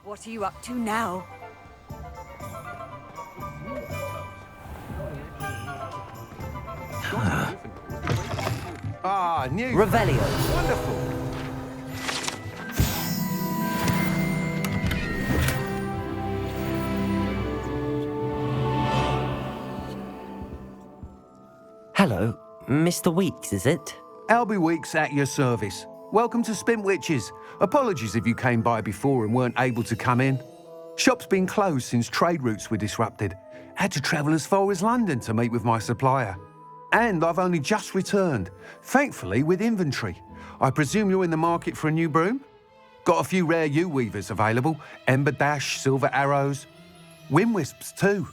What are you up to now? New. Revelio. Wonderful. Hello, Mr. Weeks, is it? Albie Weeks at your service. Welcome to Spintwitches. Apologies if you came by before and weren't able to come in. Shop's been closed since trade routes were disrupted. Had to travel as far as London to meet with my supplier. And I've only just returned, thankfully with inventory. I presume you're in the market for a new broom? Got a few rare U-weavers available, Ember Dash, Silver Arrows, Wind Wisps too.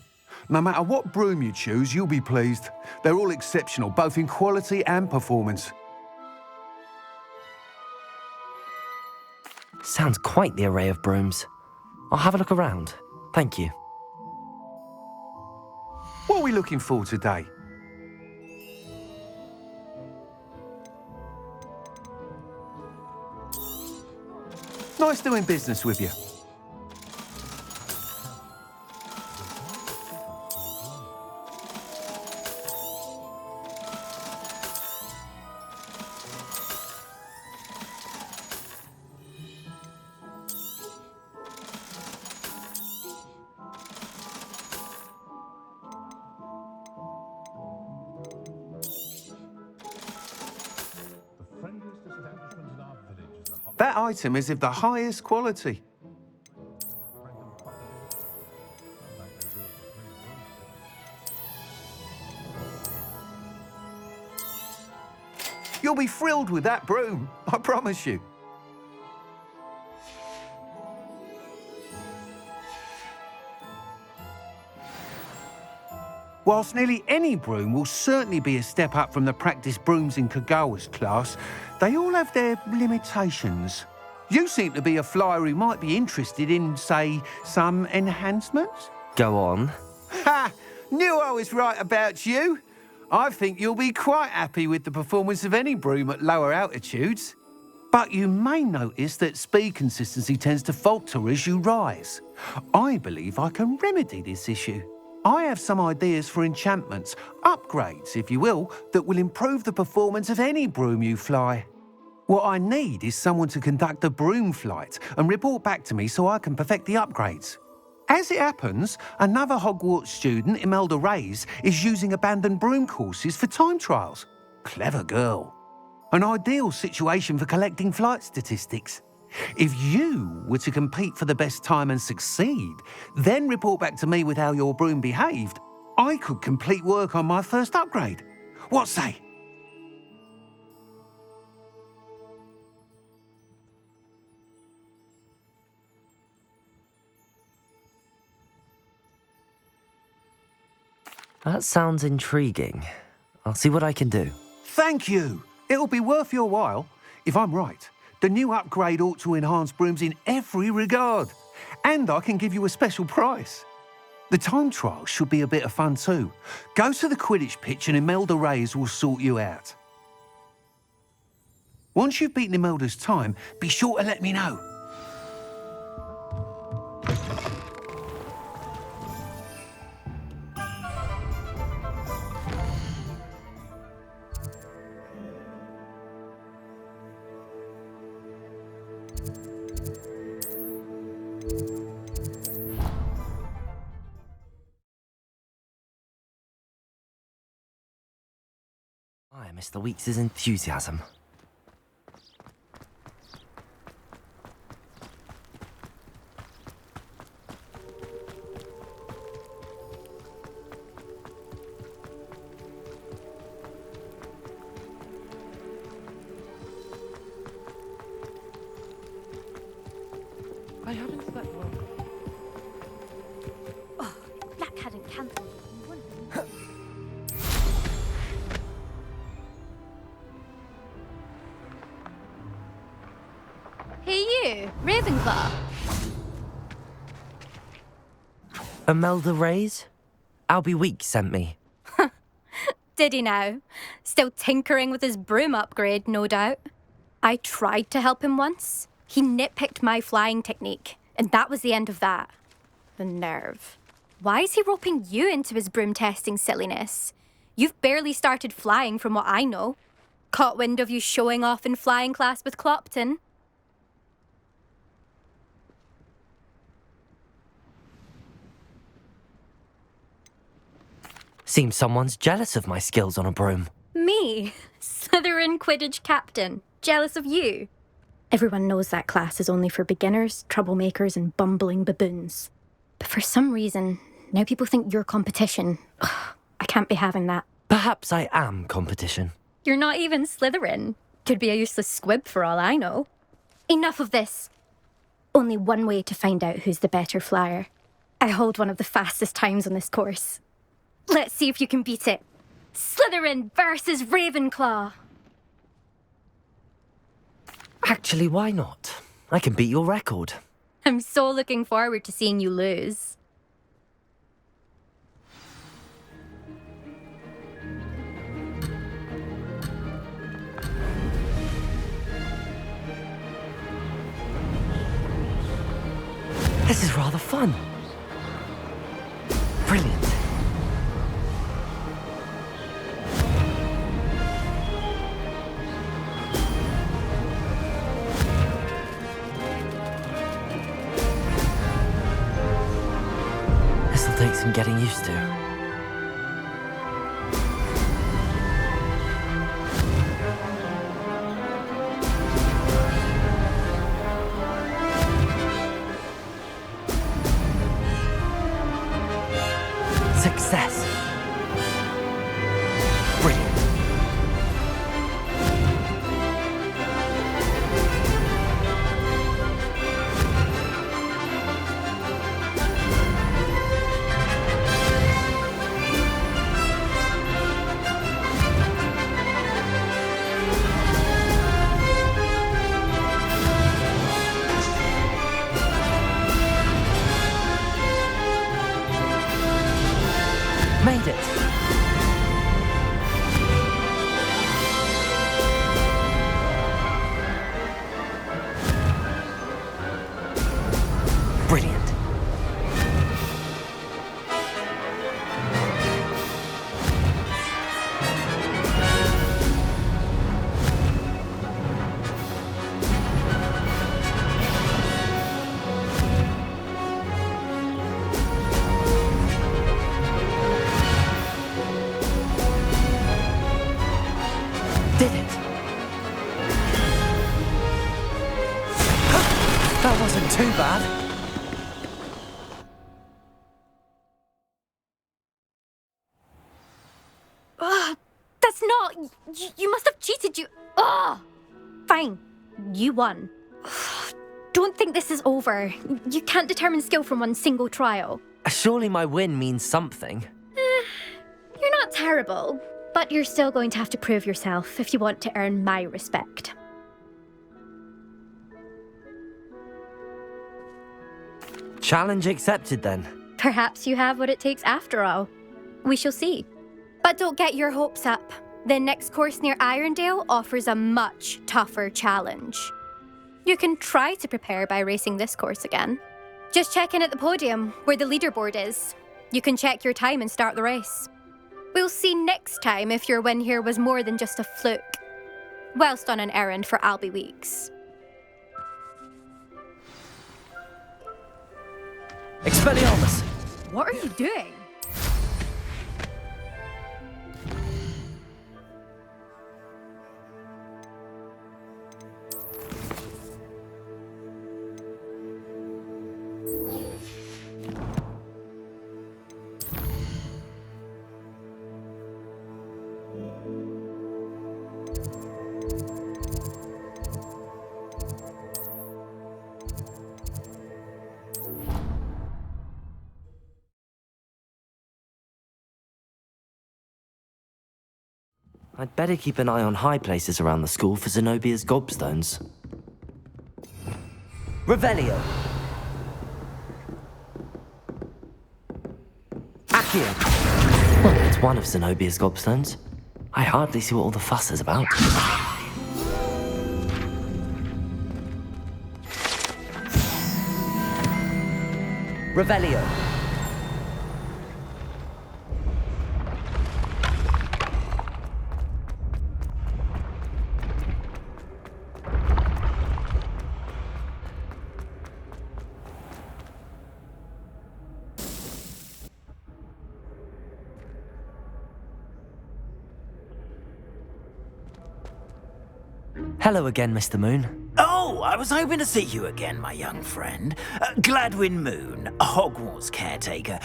No matter what broom you choose, you'll be pleased. They're all exceptional, both in quality and performance. Sounds quite the array of brooms. I'll have a look around. Thank you. What are we looking for today? Nice doing business with you. That item is of the highest quality. You'll be thrilled with that broom, I promise you. Whilst nearly any broom will certainly be a step up from the practice brooms in Kagawa's class, they all have their limitations. You seem to be a flyer who might be interested in, say, some enhancements? Go on. Ha! Knew I was right about you. I think you'll be quite happy with the performance of any broom at lower altitudes. But you may notice that speed consistency tends to falter as you rise. I believe I can remedy this issue. I have some ideas for enchantments, upgrades, if you will, that will improve the performance of any broom you fly. What I need is someone to conduct a broom flight and report back to me so I can perfect the upgrades. As it happens, another Hogwarts student, Imelda Reyes, is using abandoned broom courses for time trials. Clever girl. An ideal situation for collecting flight statistics. If you were to compete for the best time and succeed, then report back to me with how your broom behaved, I could complete work on my first upgrade. What say? That sounds intriguing. I'll see what I can do. Thank you. It'll be worth your while. If I'm right, the new upgrade ought to enhance brooms in every regard. And I can give you a special price. The time trial should be a bit of fun too. Go to the Quidditch pitch and Imelda Reyes will sort you out. Once you've beaten Imelda's time, be sure to let me know. I miss Mr. Weeks' enthusiasm. I haven't slept well. Oh, Black hadn't cancelled. Hey you, Ravenclaw. Imelda Reyes? Albie Weeks sent me. Did he now? Still tinkering with his broom upgrade, no doubt. I tried to help him once. He nitpicked my flying technique. And that was the end of that. The nerve. Why is he roping you into his broom testing silliness? You've barely started flying from what I know. Caught wind of you showing off in flying class with Clopton. Seems someone's jealous of my skills on a broom. Me? Slytherin Quidditch captain. Jealous of you? Everyone knows that class is only for beginners, troublemakers, and bumbling baboons. But for some reason, now people think you're competition. Ugh, I can't be having that. Perhaps I am competition. You're not even Slytherin. Could be a useless squib for all I know. Enough of this. Only one way to find out who's the better flyer. I hold one of the fastest times on this course. Let's see if you can beat it. Slytherin versus Ravenclaw. Actually, why not? I can beat your record. I'm so looking forward to seeing you lose. This is rather fun. Brilliant. This'll take some getting used to. Success. Brilliant. Made it. Brilliant. Did it. That wasn't too bad. Ugh, that's not... You must have cheated, you... Ugh! Fine. You won. Don't think this is over. You can't determine skill from one single trial. Surely my win means something. You're not terrible, but you're still going to have to prove yourself if you want to earn my respect. Challenge accepted then. Perhaps you have what it takes after all. We shall see. But don't get your hopes up. The next course near Irondale offers a much tougher challenge. You can try to prepare by racing this course again. Just check in at the podium, where the leaderboard is. You can check your time and start the race. We'll see next time if your win here was more than just a fluke. Whilst on an errand for Albie Weeks. Expelliarmus! What are you doing? I'd better keep an eye on high places around the school for Zenobia's gobstones. Revelio! Accio! Well, it's one of Zenobia's gobstones. I hardly see what all the fuss is about. Revelio. Hello again, Mr. Moon. Oh, I was hoping to see you again, my young friend. Gladwin Moon, Hogwarts caretaker,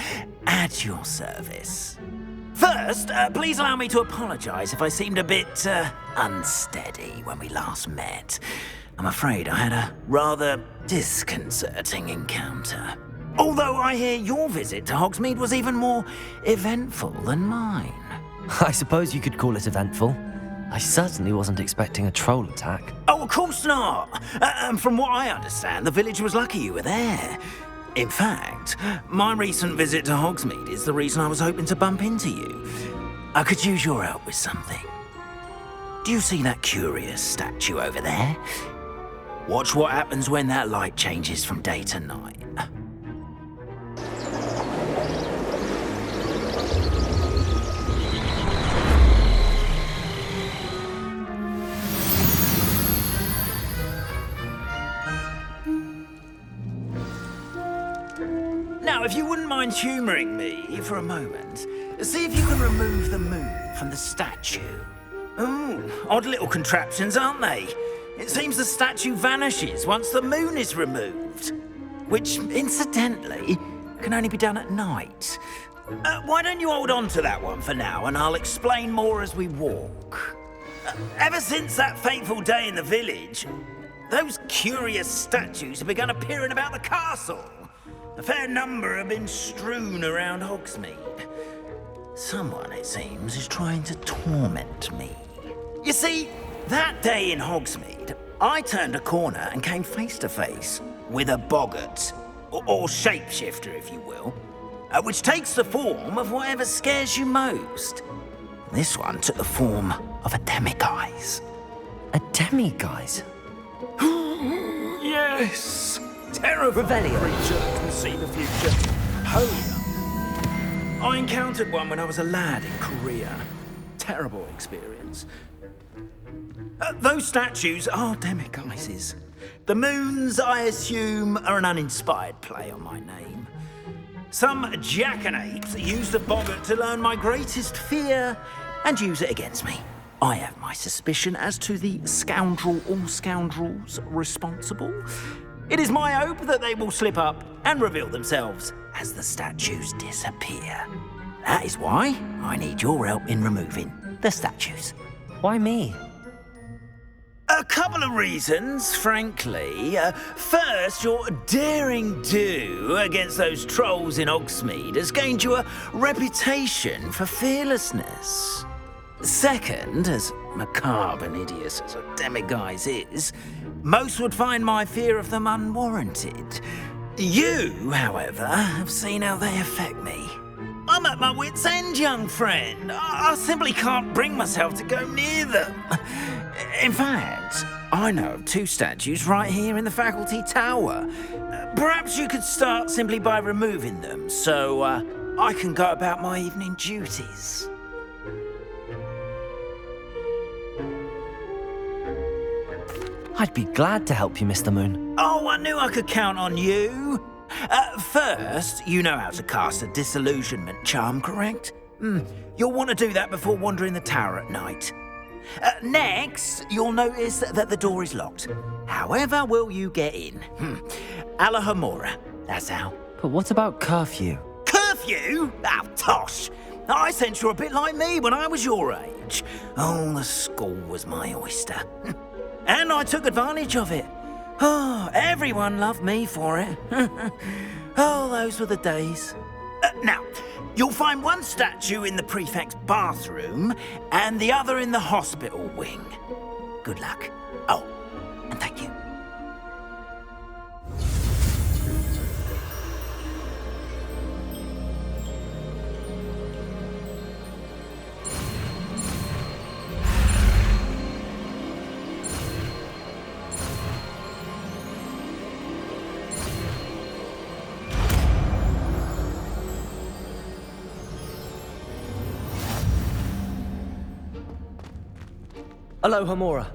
at your service. First, please allow me to apologise if I seemed a bit unsteady when we last met. I'm afraid I had a rather disconcerting encounter. Although I hear your visit to Hogsmeade was even more eventful than mine. I suppose you could call it eventful. I certainly wasn't expecting a troll attack. Oh, of course not. From what I understand, the village was lucky you were there. In fact, my recent visit to Hogsmeade is the reason I was hoping to bump into you. I could use your help with something. Do you see that curious statue over there? Watch what happens when that light changes from day to night. Now, if you wouldn't mind humouring me for a moment, see if you can remove the moon from the statue. Ooh, odd little contraptions, aren't they? It seems the statue vanishes once the moon is removed, which, incidentally, can only be done at night. Why don't you hold on to that one for now, and I'll explain more as we walk. Ever since that fateful day in the village, those curious statues have begun appearing about the castle. A fair number have been strewn around Hogsmeade. Someone, it seems, is trying to torment me. You see, that day in Hogsmeade, I turned a corner and came face to face with a boggart, or shapeshifter, if you will, which takes the form of whatever scares you most. This one took the form of a demiguise. A demiguise? Yes! Terrible Revelio. creature that can see the future. Holy. I encountered one when I was a lad in Korea. Terrible experience. Those statues are demiguises. The moons, I assume, are an uninspired play on my name. Some jackanapes used a boggart to learn my greatest fear and use it against me. I have my suspicion as to the scoundrel or scoundrels responsible. It is my hope that they will slip up and reveal themselves as the statues disappear. That is why I need your help in removing the statues. Why me? A couple of reasons, frankly. First, your daring do against those trolls in Hogsmeade has gained you a reputation for fearlessness. Second, as macabre and hideous as a demiguise is, most would find my fear of them unwarranted. You, however, have seen how they affect me. I'm at my wit's end, young friend. I simply can't bring myself to go near them. In fact, I know of two statues right here in the faculty tower. Perhaps you could start simply by removing them, so I can go about my evening duties. I'd be glad to help you, Mr. Moon. Oh, I knew I could count on you. First, you know how to cast a disillusionment charm, correct? You'll want to do that before wandering the tower at night. Next, you'll notice that the door is locked. However will you get in? Alahamora, that's how. But what about curfew? Curfew? Oh, tosh. I sense you're a bit like me when I was your age. Oh, the school was my oyster. And I took advantage of it. Oh, everyone loved me for it. Oh, those were the days. Now, you'll find one statue in the prefect's bathroom and the other in the hospital wing. Good luck. Oh, and thank you. Aloha Mora.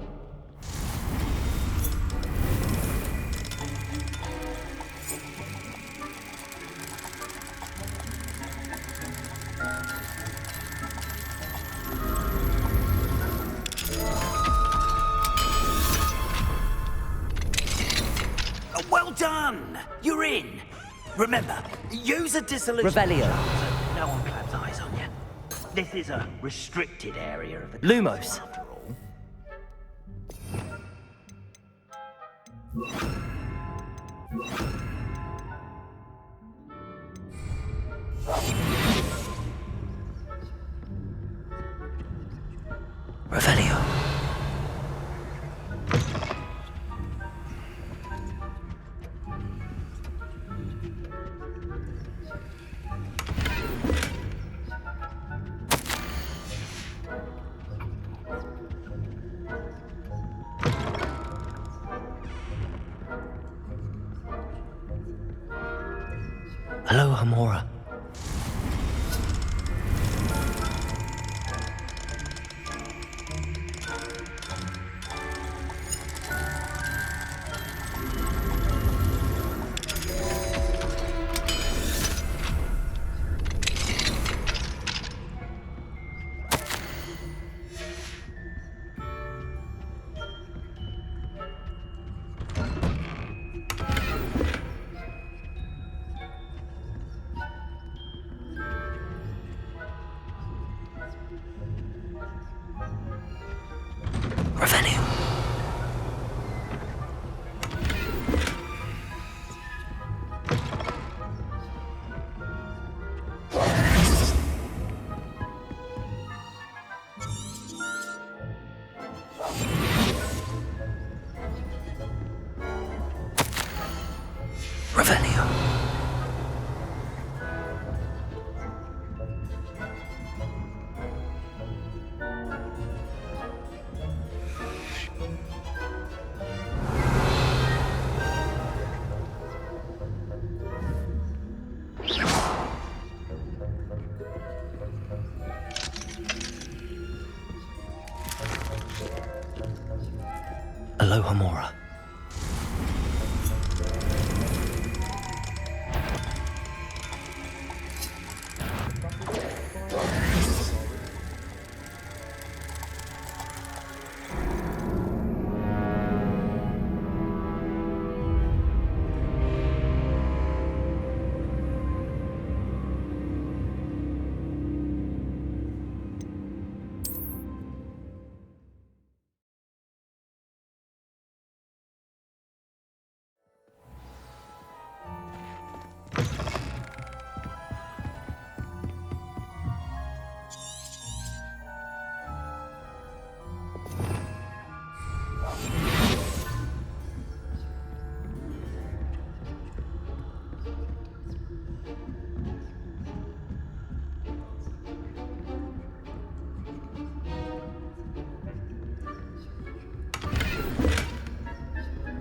Well done! You're in. Remember, use a dissolution. Revelio. So no one claps eyes on you. This is a restricted area of the Lumos. after all. Revelio. Aloha Mora. Revelio. Revelio. Aloha Mora.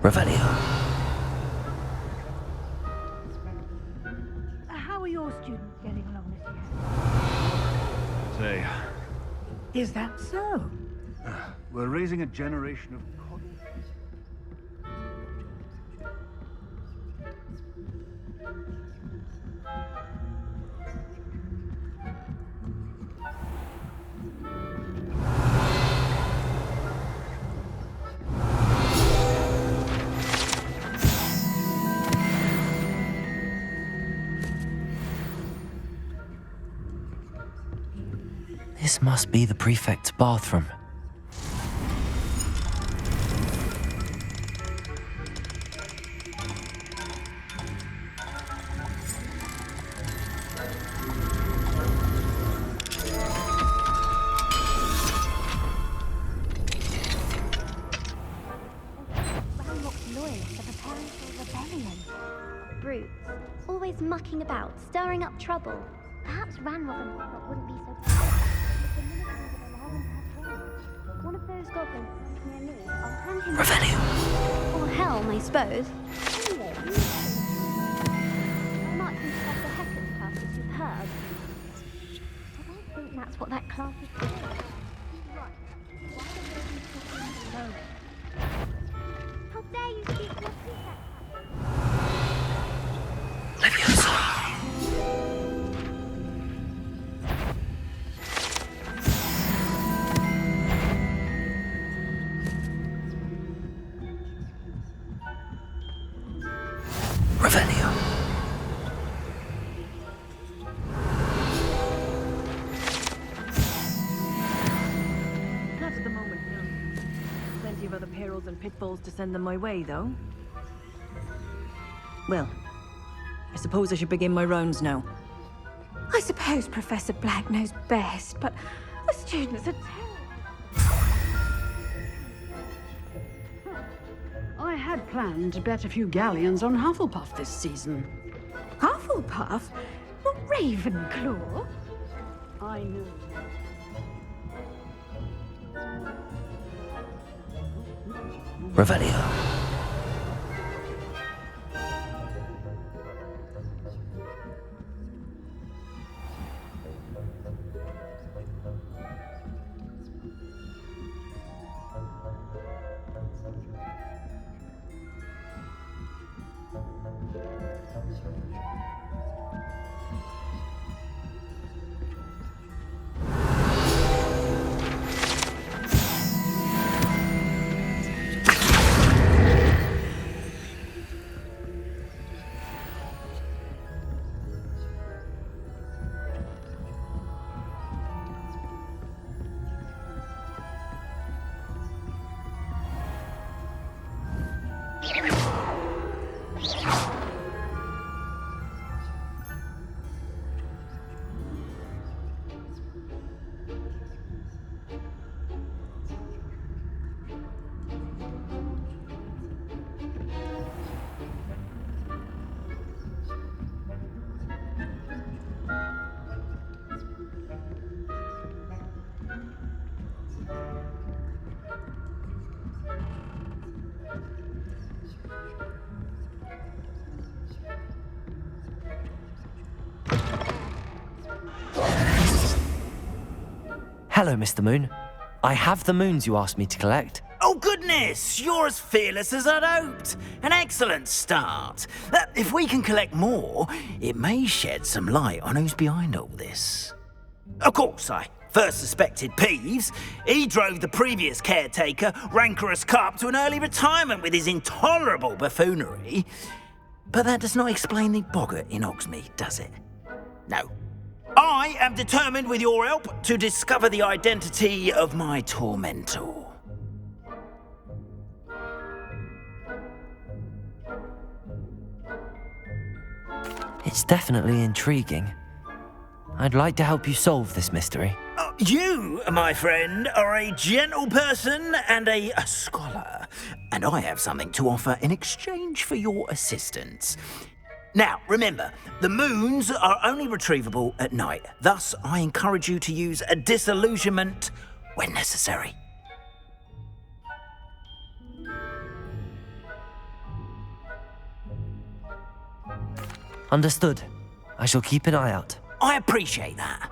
Revelio. How are your students getting along this Say, year? Is that so? we're raising a generation of coddle. This must be the prefect's bathroom. Ranrock's loyalists are preparing for a rebellion. Brutes, always mucking about, stirring up trouble. Perhaps Ranrock and whatnot wouldn't be so bad. If the military would allow them to have one. One of those goblins near me, I'll hand him... Revelio. Or helm, I suppose. Anyway, marching past the Hector's class is superb. I don't think that's what that class is for. Right. Why don't we Revelio. Not at the moment, no. Plenty of other perils and pitfalls to send them my way, though. Well, I suppose I should begin my rounds now. I suppose Professor Black knows best, but the students are terrible. I had planned to bet a few galleons on Hufflepuff this season. Hufflepuff? Not Ravenclaw? I know. Revelio. Hello, Mr. Moon. I have the moons you asked me to collect. Oh, goodness! You're as fearless as I'd hoped. An excellent start. If we can collect more, it may shed some light on who's behind all this. Of course, I first suspected Peeves. He drove the previous caretaker, Rancorous Carp, to an early retirement with his intolerable buffoonery. But that does not explain the boggart in Hogsmeade, does it? No. I am determined, with your help, to discover the identity of my tormentor. It's definitely intriguing. I'd like to help you solve this mystery. You, my friend, are a gentle person and a scholar, and I have something to offer in exchange for your assistance. Now, remember, the moons are only retrievable at night. Thus, I encourage you to use a disillusionment when necessary. Understood. I shall keep an eye out. I appreciate that.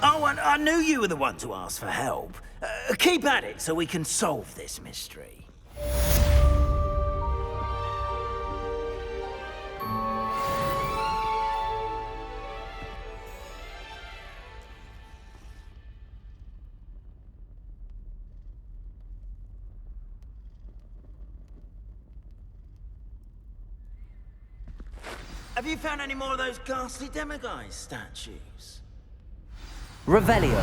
Oh, and I knew you were the one to ask for help. Keep at it so we can solve this mystery. Have you found any more of those ghastly demiguise statues? Revelio.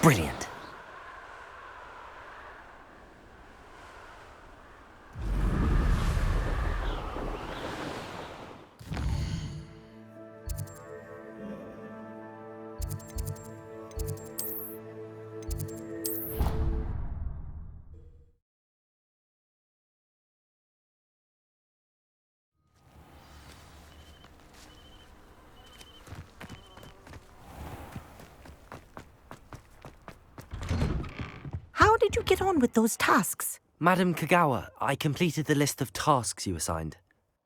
Brilliant. How did you get on with those tasks? Madam Kagawa, I completed the list of tasks you assigned.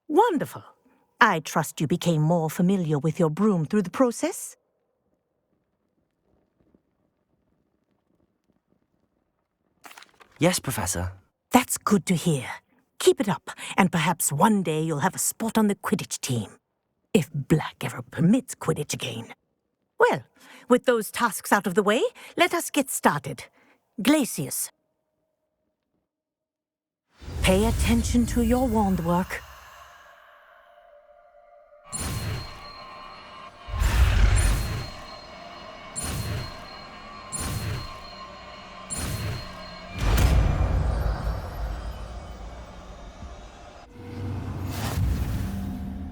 Wonderful. I trust you became more familiar with your broom through the process? Yes, Professor. That's good to hear. Keep it up, and perhaps one day you'll have a spot on the Quidditch team. If Black ever permits Quidditch again. Well, with those tasks out of the way, let us get started. Glacius. Pay attention to your wand work.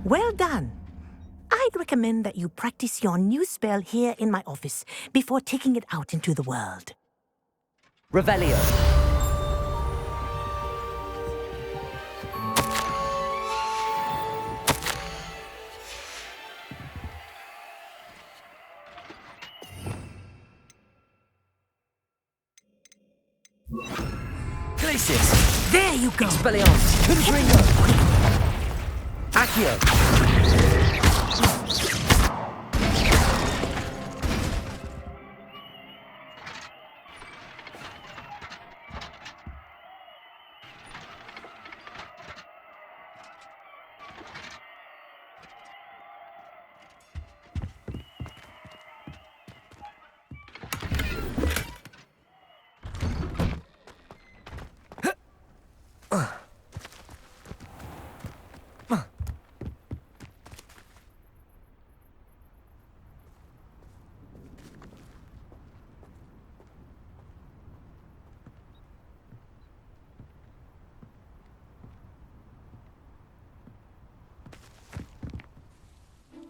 Well done. I'd recommend that you practice your new spell here in my office before taking it out into the world. Revelio. Glacius. There you go. Expelliarmus. Confringo. Accio.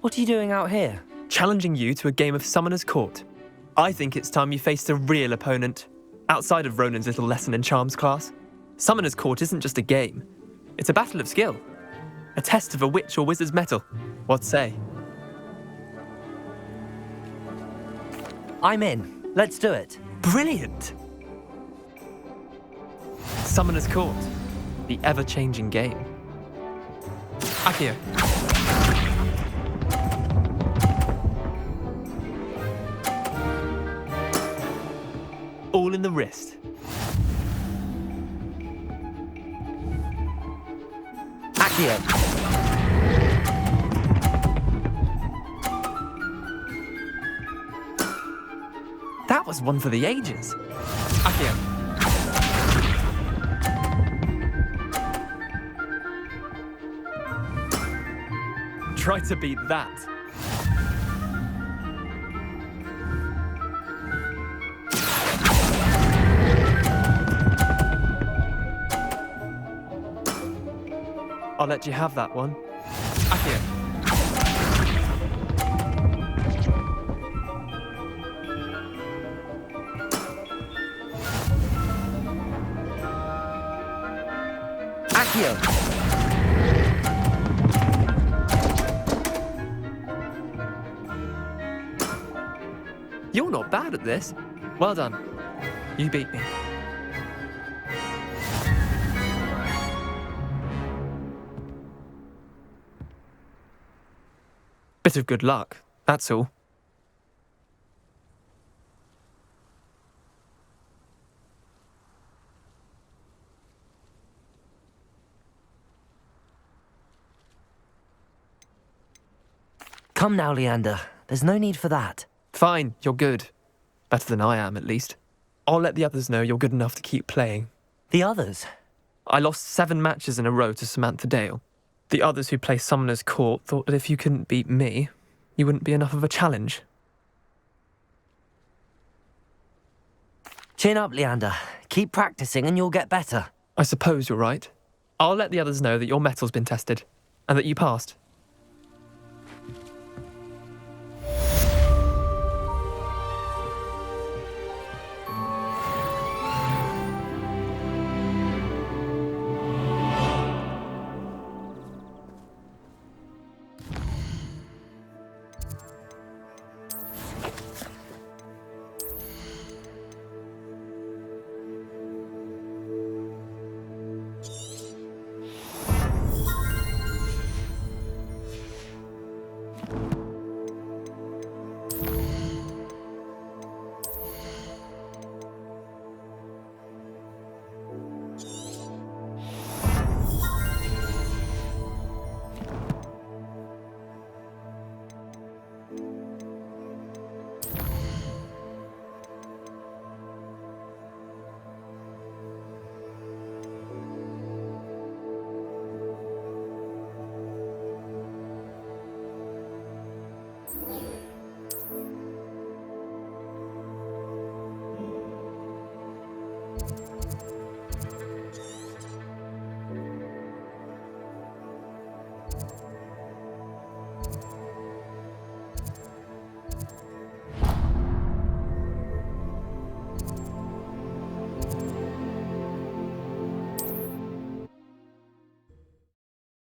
What are you doing out here? Challenging you to a game of Summoner's Court. I think it's time you faced a real opponent, outside of Ronan's little lesson in charms class. Summoner's Court isn't just a game. It's a battle of skill. A test of a witch or wizard's mettle. What say? I'm in. Let's do it. Brilliant! Summoner's Court. The ever-changing game. Accio. All in the wrist. Accio. That was one for the ages. Accio. Try to beat that. I'll let you have that one. Accio. Accio. You're not bad at this. Well done. You beat me. Bit of good luck, that's all. Come now, Leander. There's no need for that. Fine, you're good. Better than I am, at least. I'll let the others know you're good enough to keep playing. The others? I lost 7 matches in a row to Samantha Dale. The others who play Summoner's Court thought that if you couldn't beat me, you wouldn't be enough of a challenge. Chin up, Leander. Keep practicing and you'll get better. I suppose you're right. I'll let the others know that your metal's been tested and that you passed.